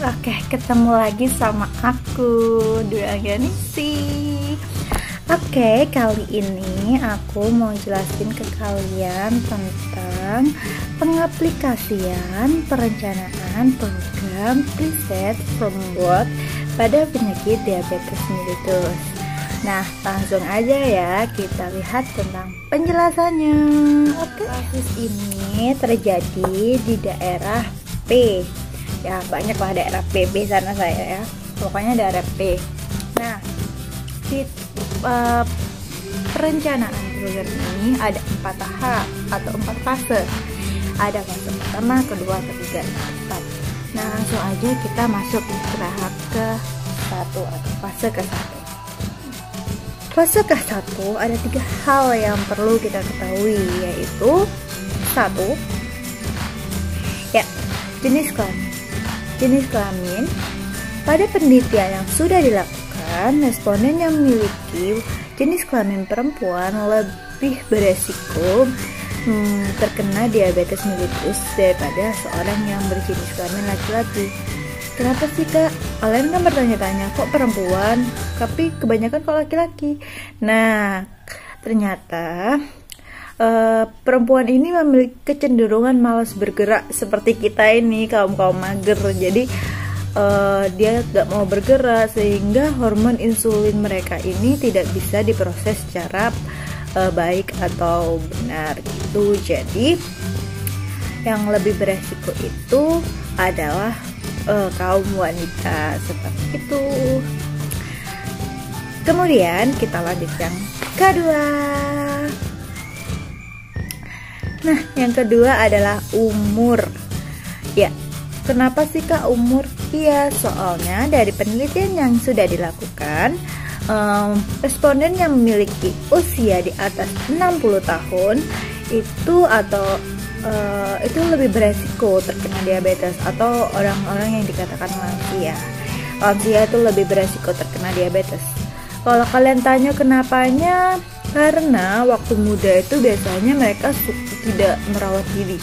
Oke, ketemu lagi sama aku, Dua Ganisi. Oke, kali ini aku mau jelasin ke kalian tentang pengaplikasian perencanaan program preset pembuat pada penyakit diabetes mellitus. Nah, langsung aja ya kita lihat tentang penjelasannya. Oke, kasus ini terjadi di daerah P. Ya, banyak lah daerah PB sana saya ya. Pokoknya daerah P. Nah, di perencanaan program ini ada 4 tahap atau 4 fase. Ada fase pertama, kedua, ketiga, keempat. Nah, langsung aja kita masuk ke tahap ke-1 atau fase ke-1. Fase ke-1 ada 3 hal yang perlu kita ketahui, yaitu 1. Ya, jenis kelamin. Jenis kelamin, pada penelitian yang sudah dilakukan, responden yang memiliki jenis kelamin perempuan lebih beresiko terkena diabetes mellitus daripada seorang yang berjenis kelamin laki-laki. Kenapa sih kak? Kalian kan bertanya-tanya, kok perempuan? Tapi kebanyakan kok laki-laki. Nah, ternyata perempuan ini memiliki kecenderungan malas bergerak seperti kita ini, kaum mager. Jadi dia gak mau bergerak, sehingga hormon insulin mereka ini tidak bisa diproses secara baik atau benar gitu. Jadi yang lebih beresiko itu adalah kaum wanita seperti itu. Kemudian kita lanjut yang kedua. Nah, yang kedua adalah umur. Ya, kenapa sih kak umur? Iya, soalnya dari penelitian yang sudah dilakukan, responden yang memiliki usia di atas 60 tahun itu itu lebih beresiko terkena diabetes, atau orang-orang yang dikatakan lansia. Lansia itu lebih beresiko terkena diabetes. Kalau kalian tanya kenapanya, karena waktu muda itu biasanya mereka tidak merawat diri.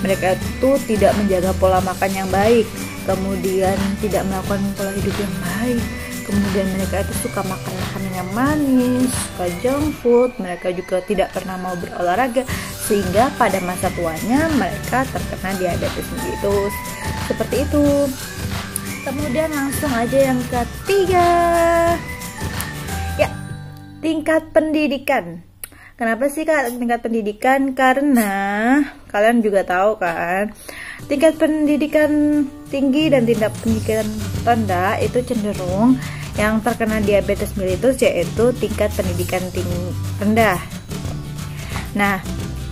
Mereka itu tidak menjaga pola makan yang baik, kemudian tidak melakukan pola hidup yang baik. Kemudian mereka itu suka makan makanan yang manis, suka junk food. Mereka juga tidak pernah mau berolahraga, sehingga pada masa tuanya mereka terkena diabetes mellitus. Seperti itu. Kemudian langsung aja yang ketiga. Ya, tingkat pendidikan. Kenapa sih kak tingkat pendidikan? Karena kalian juga tahu kan, tingkat pendidikan tinggi dan tingkat pendidikan rendah itu cenderung yang terkena diabetes mellitus, yaitu tingkat pendidikan rendah. Nah,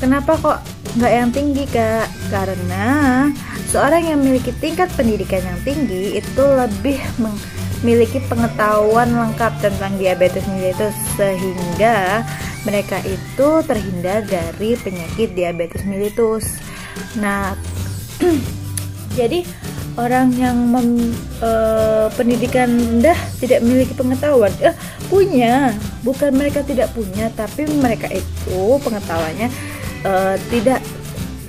kenapa kok nggak yang tinggi kak? Karena seorang yang memiliki tingkat pendidikan yang tinggi itu lebih memiliki pengetahuan lengkap tentang diabetes mellitus, sehingga mereka itu terhindar dari penyakit diabetes mellitus. Nah, jadi orang yang pendidikan rendah tidak memiliki pengetahuan, punya, bukan mereka tidak punya, tapi mereka itu pengetahuannya tidak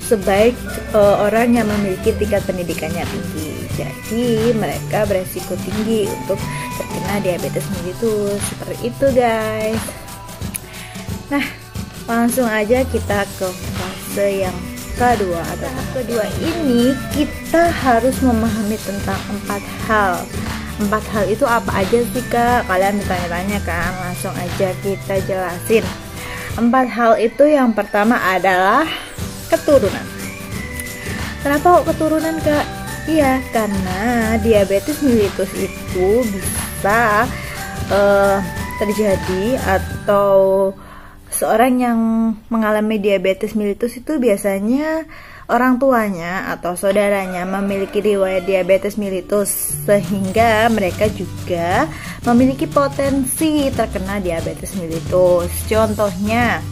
sebaik orang yang memiliki tingkat pendidikannya tinggi. Jadi mereka beresiko tinggi untuk terkena diabetes mellitus. Seperti itu guys. Nah, langsung aja kita ke fase yang kedua. Tahap kedua ini kita harus memahami tentang 4 hal. 4 hal itu apa aja sih kak? Kalian bertanya-tanya kan? Langsung aja kita jelasin. 4 hal itu yang pertama adalah keturunan. Kenapa kok keturunan kak? Iya, karena diabetes mellitus itu bisa terjadi, atau seorang yang mengalami diabetes mellitus itu biasanya orang tuanya atau saudaranya memiliki riwayat diabetes mellitus, sehingga mereka juga memiliki potensi terkena diabetes mellitus. Contohnya,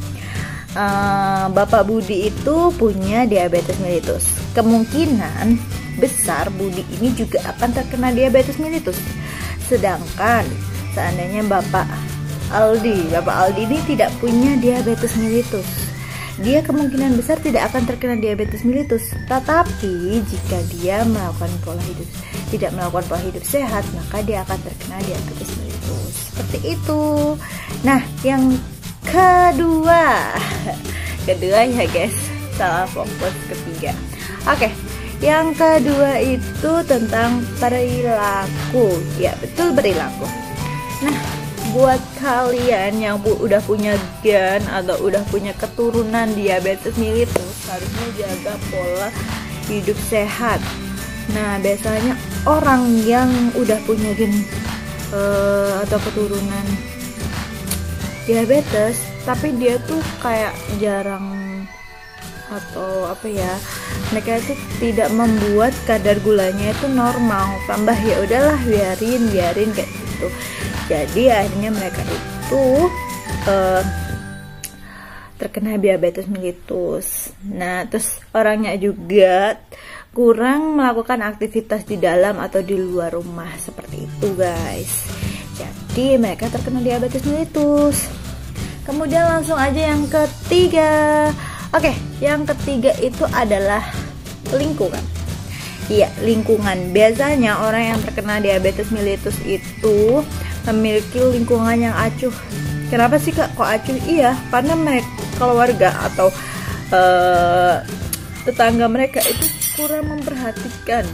Bapak Budi itu punya diabetes mellitus. Kemungkinan besar Budi ini juga akan terkena diabetes mellitus. Sedangkan seandainya Bapak Aldi ini tidak punya diabetes mellitus, dia kemungkinan besar tidak akan terkena diabetes mellitus. Tetapi jika dia tidak melakukan pola hidup sehat, maka dia akan terkena diabetes mellitus. Seperti itu. Nah, yang kedua ya guys, salah fokus ketiga. Oke, yang kedua itu tentang perilaku. Ya, betul, perilaku. Nah, buat kalian yang udah punya gen atau udah punya keturunan diabetes mellitus, harusnya jaga pola hidup sehat. Nah, biasanya orang yang udah punya gen atau keturunan diabetes, tapi dia tuh kayak jarang atau mereka itu tidak membuat kadar gulanya itu normal, tambah ya udahlah biarin kayak gitu. Jadi akhirnya mereka itu terkena diabetes mellitus. Nah, terus orangnya juga kurang melakukan aktivitas di dalam atau di luar rumah, seperti itu guys. Jadi mereka terkena diabetes mellitus. Kemudian langsung aja yang ketiga. Oke, yang ketiga itu adalah lingkungan. Iya, lingkungan. Biasanya orang yang terkena diabetes mellitus itu memiliki lingkungan yang acuh. Kenapa sih kak kok acuh? Iya, karena mereka keluarga atau tetangga mereka itu kurang memperhatikan,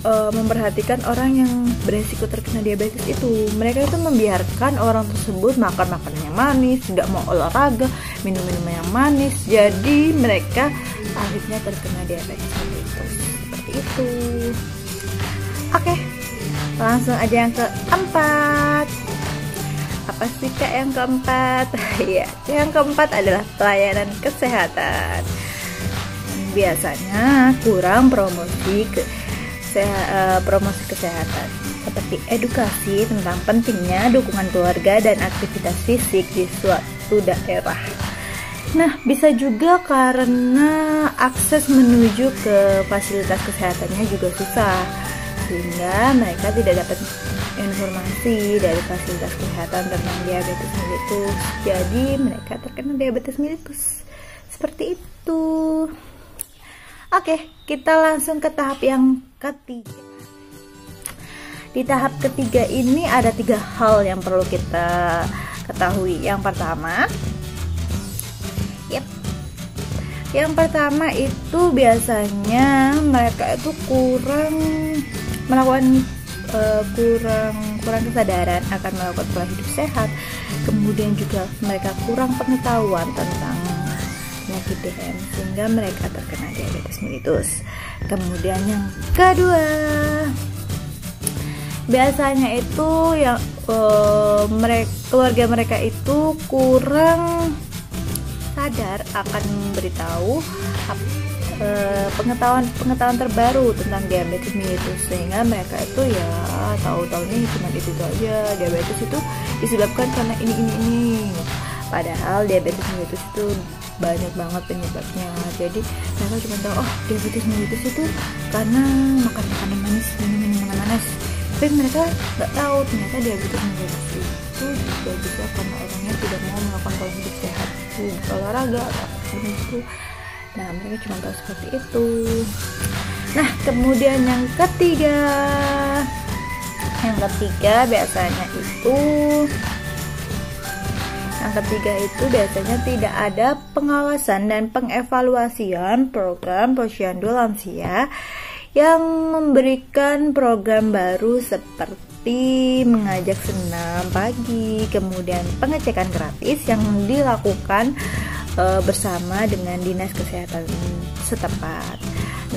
memperhatikan orang yang beresiko terkena diabetes itu. Mereka itu membiarkan orang tersebut makan makanan yang manis, tidak mau olahraga, minum minuman yang manis. Jadi mereka akhirnya terkena diabetes mellitus. Seperti itu. Oke, langsung aja yang keempat. Apa sih kak yang keempat? Ya, yang keempat adalah pelayanan kesehatan. Biasanya kurang promosi kesehatan, seperti edukasi tentang pentingnya dukungan keluarga dan aktivitas fisik di suatu daerah. Nah, bisa juga karena akses menuju ke fasilitas kesehatannya juga susah, sehingga mereka tidak dapat informasi dari fasilitas kesehatan tentang diabetes mellitus. Jadi mereka terkena diabetes mellitus. Seperti itu. Oke, kita langsung ke tahap yang ketiga. Di tahap ketiga ini ada 3 hal yang perlu kita ketahui. Yang pertama itu biasanya mereka itu kurang kesadaran akan melakukan pola hidup sehat. Kemudian juga mereka kurang pengetahuan tentang penyakit DM, sehingga mereka terkena diabetes mellitus. Kemudian yang kedua, biasanya itu yang keluarga mereka itu kurang sadar akan memberitahu pengetahuan terbaru tentang diabetes mellitus, sehingga mereka itu ya tahu-tahunya cuma itu aja, diabetes itu disebabkan karena ini. Padahal diabetes mellitus itu banyak banget penyebabnya. Jadi mereka cuma tahu, oh diabetes mellitus itu karena makan makanan manis, minum minuman manis. Tapi mereka nggak tahu ternyata diabetes mellitus itu juga bisa karena orangnya tidak mau melakukan pola hidup sehat, olahraga atau apapun itu. Nah, mereka cuma tahu seperti itu. Nah, kemudian yang ketiga biasanya tidak ada pengawasan dan pengevaluasian program posyandu lansia yang memberikan program baru seperti mengajak senam pagi, kemudian pengecekan gratis yang dilakukan bersama dengan dinas kesehatan setempat.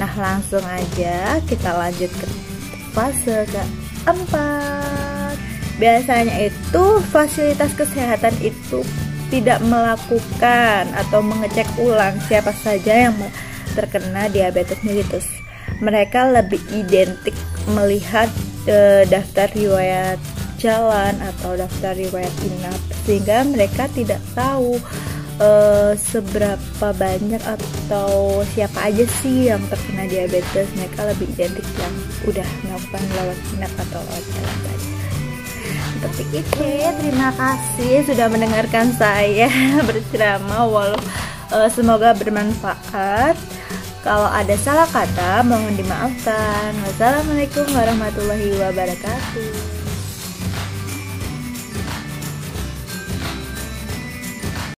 Nah, langsung aja kita lanjut ke fase keempat. Biasanya itu fasilitas kesehatan itu tidak melakukan atau mengecek ulang siapa saja yang terkena diabetes mellitus. Mereka lebih identik melihat daftar riwayat jalan atau daftar riwayat inap, sehingga mereka tidak tahu seberapa banyak atau siapa aja sih yang terkena diabetes. Mereka lebih identik yang udah melakukan lewat inap atau lewat jalan saja. seperti itu. Terima kasih sudah mendengarkan saya berceramah. Semoga bermanfaat. Kalau ada salah kata mohon dimaafkan. Wassalamualaikum warahmatullahi wabarakatuh.